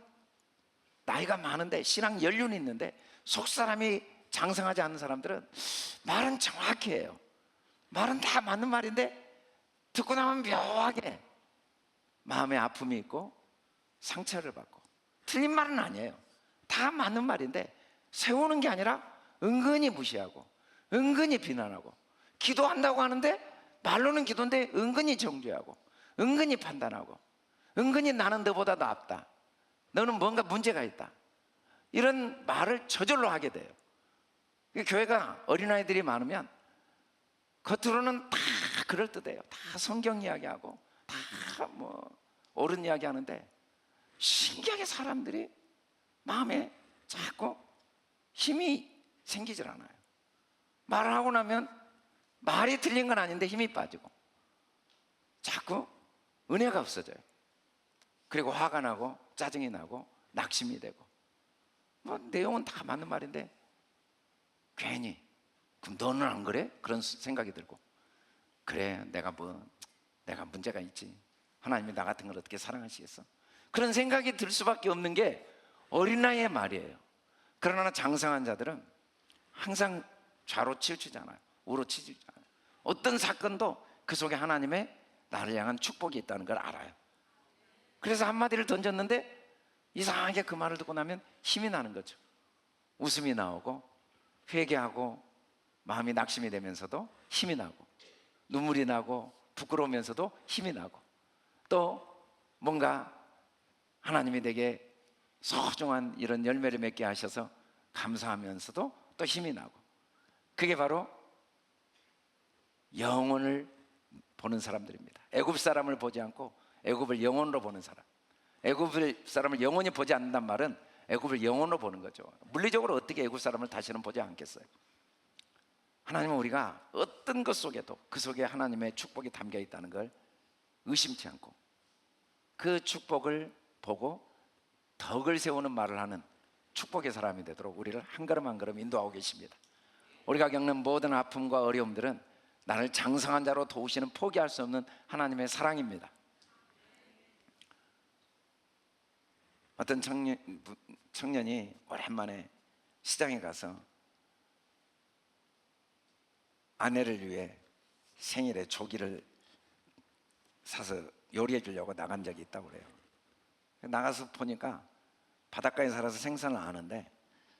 나이가 많은데 신앙 연륜이 있는데 속사람이 장성하지 않는 사람들은 말은 정확히 해요. 말은 다 맞는 말인데 듣고 나면 묘하게 마음에 아픔이 있고 상처를 받고, 틀린 말은 아니에요. 다 맞는 말인데 세우는 게 아니라 은근히 무시하고 은근히 비난하고, 기도한다고 하는데 말로는 기도인데 은근히 정죄하고 은근히 판단하고 은근히 나는 너보다 낫다, 너는 뭔가 문제가 있다, 이런 말을 저절로 하게 돼요. 교회가 어린아이들이 많으면 겉으로는 다 그럴듯해요. 다 성경 이야기하고 다 뭐 옳은 이야기 하는데 신기하게 사람들이 마음에 자꾸 힘이 생기질 않아요. 말을 하고 나면 말이 틀린 건 아닌데 힘이 빠지고 자꾸 은혜가 없어져요. 그리고 화가 나고 짜증이 나고 낙심이 되고, 뭐 내용은 다 맞는 말인데 괜히 그럼 너는 안 그래? 그런 생각이 들고, 그래 내가 문제가 있지, 하나님이 나 같은 걸 어떻게 사랑하시겠어? 그런 생각이 들 수밖에 없는 게 어린아이의 말이에요. 그러나 장성한 자들은 항상 좌로 치우치지 않아요. 우로 치우치지 않아요. 어떤 사건도 그 속에 하나님의 나를 향한 축복이 있다는 걸 알아요. 그래서 한마디를 던졌는데 이상하게 그 말을 듣고 나면 힘이 나는 거죠. 웃음이 나오고 회개하고 마음이 낙심이 되면서도 힘이 나고, 눈물이 나고 부끄러우면서도 힘이 나고, 또 뭔가 하나님이 내게 소중한 이런 열매를 맺게 하셔서 감사하면서도 또 힘이 나고, 그게 바로 영혼을 보는 사람들입니다. 애굽 사람을 보지 않고 애굽을 영혼으로 보는 사람. 애굽 사람을 영원히 보지 않는단 말은 애굽을 영혼으로 보는 거죠. 물리적으로 어떻게 애굽 사람을 다시는 보지 않겠어요? 하나님은 우리가 어떤 것 속에도 그 속에 하나님의 축복이 담겨 있다는 걸 의심치 않고 그 축복을 보고 덕을 세우는 말을 하는 축복의 사람이 되도록 우리를 한 걸음 한 걸음 인도하고 계십니다. 우리가 겪는 모든 아픔과 어려움들은 나를 장성한 자로 도우시는 포기할 수 없는 하나님의 사랑입니다. 어떤 청년이 오랜만에 시장에 가서 아내를 위해 생일에 조기를 사서 요리해 주려고 나간 적이 있다고 그래요. 나가서 보니까 바닷가에 살아서 생선을 아는데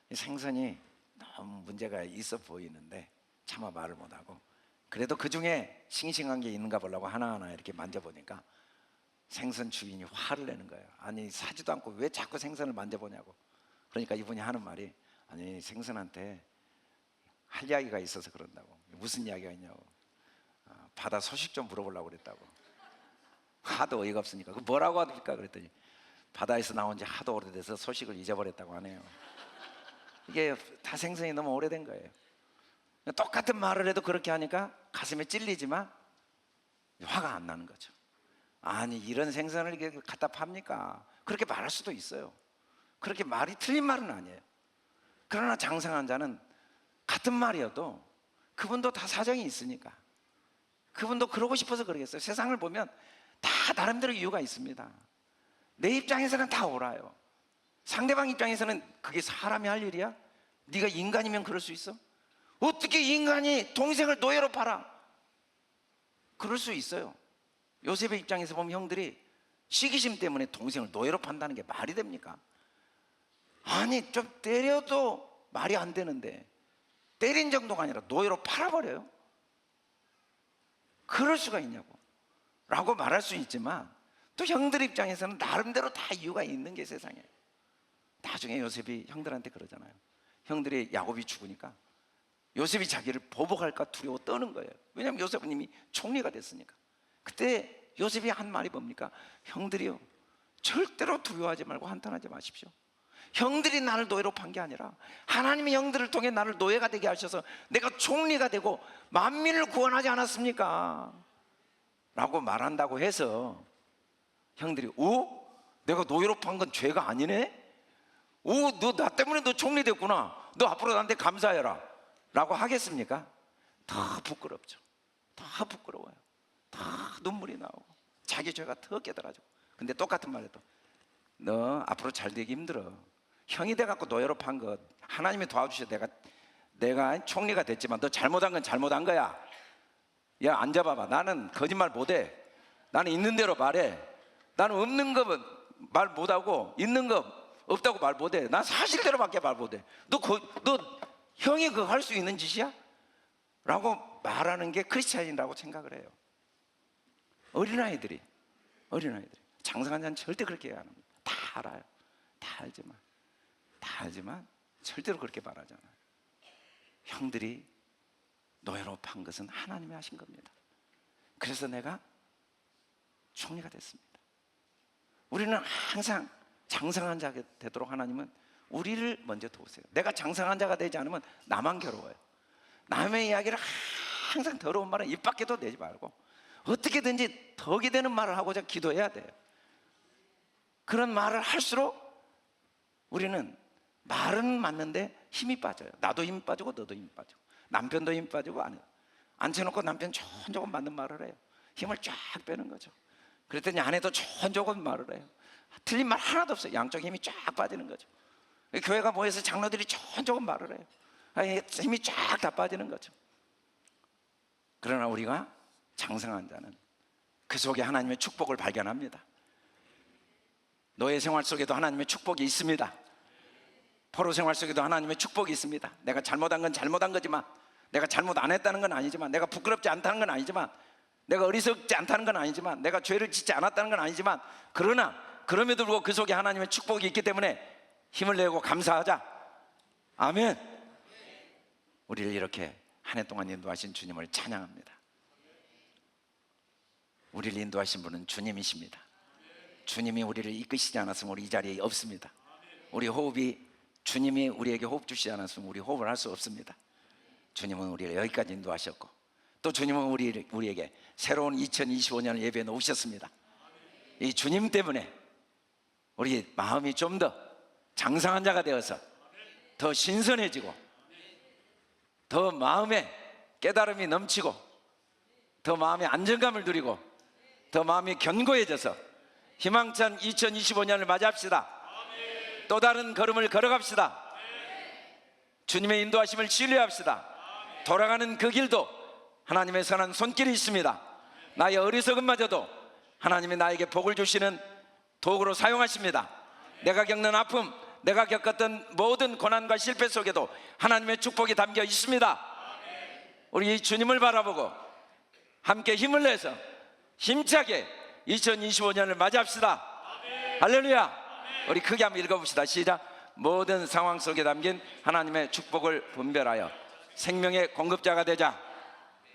이 생선이 너무 문제가 있어 보이는데 차마 말을 못하고, 그래도 그 중에 싱싱한 게 있는가 보려고 하나하나 이렇게 만져보니까 생선 주인이 화를 내는 거예요. 아니 사지도 않고 왜 자꾸 생선을 만져보냐고. 그러니까 이분이 하는 말이, 아니 생선한테 할 이야기가 있어서 그런다고. 무슨 이야기가 있냐고. 바다 소식 좀 물어보려고 그랬다고. 하도 어이가 없으니까 그 뭐라고 합니까 그랬더니 바다에서 나온 지 하도 오래돼서 소식을 잊어버렸다고 하네요. 이게 다 생선이 너무 오래된 거예요. 똑같은 말을 해도 그렇게 하니까 가슴에 찔리지만 화가 안 나는 거죠. 아니 이런 생선을 이렇게 갖다 팝니까? 그렇게 말할 수도 있어요. 그렇게 말이 틀린 말은 아니에요. 그러나 장성한 자는 같은 말이어도 그분도 다 사정이 있으니까, 그분도 그러고 싶어서 그러겠어요. 세상을 보면 다 나름대로 이유가 있습니다. 내 입장에서는 다 옳아요. 상대방 입장에서는 그게 사람이 할 일이야? 네가 인간이면 그럴 수 있어? 어떻게 인간이 동생을 노예로 팔아? 그럴 수 있어요. 요셉의 입장에서 보면 형들이 시기심 때문에 동생을 노예로 판다는 게 말이 됩니까? 아니 좀 때려도 말이 안 되는데 때린 정도가 아니라 노예로 팔아버려요? 그럴 수가 있냐고 라고 말할 수 있지만, 또 형들 입장에서는 나름대로 다 이유가 있는 게 세상이에요. 나중에 요셉이 형들한테 그러잖아요. 형들이 야곱이 죽으니까 요셉이 자기를 보복할까 두려워 떠는 거예요. 왜냐하면 요셉은 이미 총리가 됐으니까. 그때 요셉이 한 말이 뭡니까? 형들이요, 절대로 두려워하지 말고 한탄하지 마십시오. 형들이 나를 노예로 판 게 아니라 하나님이 형들을 통해 나를 노예가 되게 하셔서 내가 총리가 되고 만민을 구원하지 않았습니까? 라고 말한다고 해서 형들이 내가 노예로 판 건 죄가 아니네? 너 나 때문에 너 총리 됐구나, 너 앞으로 나한테 감사해라 라고 하겠습니까? 더 부끄럽죠. 더 부끄러워요. 더 눈물이 나오고 자기 죄가 더 깨달아지고. 근데 똑같은 말해도 너 앞으로 잘 되기 힘들어. 형이 돼갖고 노예로 판 거 하나님이 도와주셔 내가 총리가 됐지만 너 잘못한 건 잘못한 거야. 야 앉아봐봐. 나는 거짓말 못해. 나는 있는 대로 말해. 나는 없는 거 말 못하고 있는 거 없다고 말 못해. 난 사실대로밖에 말 못해. 너 형이 그거 할 수 있는 짓이야? 라고 말하는 게 크리스찬이라고 생각을 해요. 어린아이들이 장성한 자는 절대 그렇게 안 합니다. 다 알아요. 다 알지만 절대로 그렇게 말하지 않아요. 형들이 노예로 판 것은 하나님이 하신 겁니다. 그래서 내가 총리가 됐습니다. 우리는 항상 장성한 자가 되도록 하나님은 우리를 먼저 도우세요. 내가 장성한 자가 되지 않으면 나만 괴로워요. 남의 이야기를 항상 더러운 말은 입 밖에도 내지 말고 어떻게든지 덕이 되는 말을 하고자 기도해야 돼요. 그런 말을 할수록 우리는 말은 맞는데 힘이 빠져요. 나도 힘이 빠지고 너도 힘이 빠지고 남편도 힘이 빠지고 앉혀놓고 남편 조금 맞는 말을 해요. 힘을 쫙 빼는 거죠. 그랬더니 아내도 조금 말을 해요. 틀린 말 하나도 없어요. 양쪽 힘이 쫙 빠지는 거죠. 교회가 모여서 장로들이 조금 말을 해요. 힘이 쫙 다 빠지는 거죠. 그러나 우리가 장성한 자는 그 속에 하나님의 축복을 발견합니다. 노예 생활 속에도 하나님의 축복이 있습니다. 포로 생활 속에도 하나님의 축복이 있습니다. 내가 잘못한 건 잘못한 거지만, 내가 잘못 안 했다는 건 아니지만, 내가 부끄럽지 않다는 건 아니지만, 내가 어리석지 않다는 건 아니지만, 내가 죄를 짓지 않았다는 건 아니지만, 그러나 그럼에도 불구하고 그 속에 하나님의 축복이 있기 때문에 힘을 내고 감사하자. 아멘. 우리를 이렇게 한 해 동안 인도하신 주님을 찬양합니다. 우리를 인도하신 분은 주님이십니다. 주님이 우리를 이끄시지 않았으면 우리 이 자리에 없습니다. 우리 호흡이, 주님이 우리에게 호흡 주시지 않았으면 우리 호흡을 할 수 없습니다. 주님은 우리를 여기까지 인도하셨고, 또 주님은 우리에게 새로운 2025년을 예배해 놓으셨습니다. 이 주님 때문에 우리 마음이 좀 더 장성한 자가 되어서 더 신선해지고, 더 마음에 깨달음이 넘치고, 더 마음에 안정감을 누리고, 더 마음이 견고해져서 희망찬 2025년을 맞이합시다. 또 다른 걸음을 걸어갑시다. 주님의 인도하심을 신뢰합시다. 돌아가는 그 길도 하나님의 선한 손길이 있습니다. 나의 어리석음마저도 하나님이 나에게 복을 주시는 도구로 사용하십니다. 내가 겪는 아픔, 내가 겪었던 모든 고난과 실패 속에도 하나님의 축복이 담겨 있습니다. 우리 이 주님을 바라보고 함께 힘을 내서 힘차게 2025년을 맞이합시다. 할렐루야. 우리 크게 한번 읽어봅시다. 시작. 모든 상황 속에 담긴 하나님의 축복을 분별하여 생명의 공급자가 되자.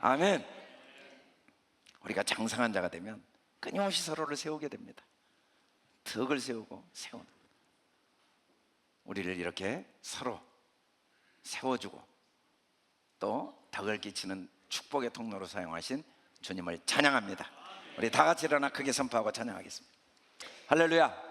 아멘. 우리가 장성한 자가 되면 끊임없이 서로를 세우게 됩니다. 덕을 세우고 세우는, 우리를 이렇게 서로 세워주고 또 덕을 끼치는 축복의 통로로 사용하신 주님을 찬양합니다. 우리 다 같이 일어나 크게 선포하고 찬양하겠습니다. 할렐루야.